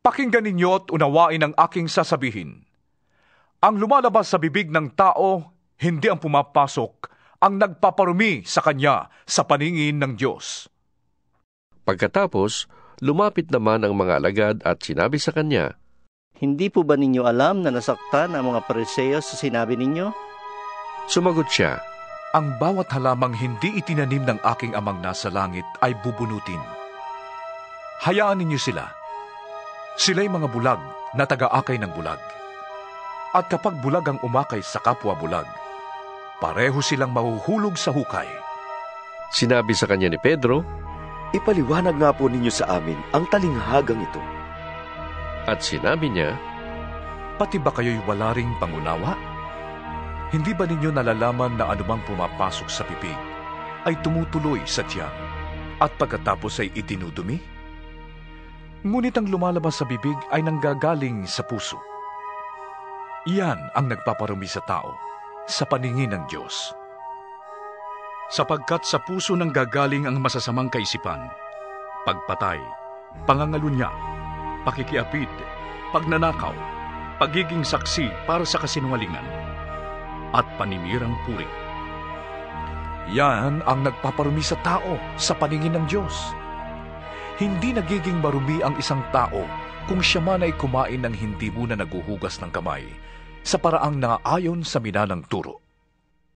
Pakinggan ninyo at unawain ang aking sasabihin. Ang lumalabas sa bibig ng tao, hindi ang pumapasok, ang nagpaparumi sa kanya sa paningin ng Diyos. Pagkatapos, lumapit naman ang mga alagad at sinabi sa kanya, Hindi po ba ninyo alam na nasaktan ang mga Pariseo sa sinabi ninyo? Sumagot siya, Ang bawat halamang hindi itinanim ng aking amang nasa langit ay bubunutin. Hayaan ninyo sila. Sila'y mga bulag na taga-akay ng bulag. At kapag bulag ang umakay sa kapwa bulag, pareho silang mahuhulog sa hukay. Sinabi sa kanya ni Pedro, Ipaliwanag nga po ninyo sa amin ang talinghagang ito. at sinabi niya, Pati ba kayo'y wala ring pangunawa? Hindi ba ninyo nalalaman na anumang pumapasok sa bibig ay tumutuloy sa tiyan at pagkatapos ay itinudumi? Ngunit ang lumalabas sa bibig ay nanggagaling sa puso. Iyan ang nagpaparumi sa tao sa paningin ng Diyos. Sapagkat sa puso nanggagaling ang masasamang kaisipan, pagpatay, pangangalunya, pakikiapid, pagnanakaw, pagiging saksi para sa kasinungalingan, at panimirang puri. Yan ang nagpaparumi sa tao sa paningin ng Diyos. Hindi nagiging marumi ang isang tao kung siya man ay kumain ng hindi muna naguhugas ng kamay sa paraang naayon sa minanang turo.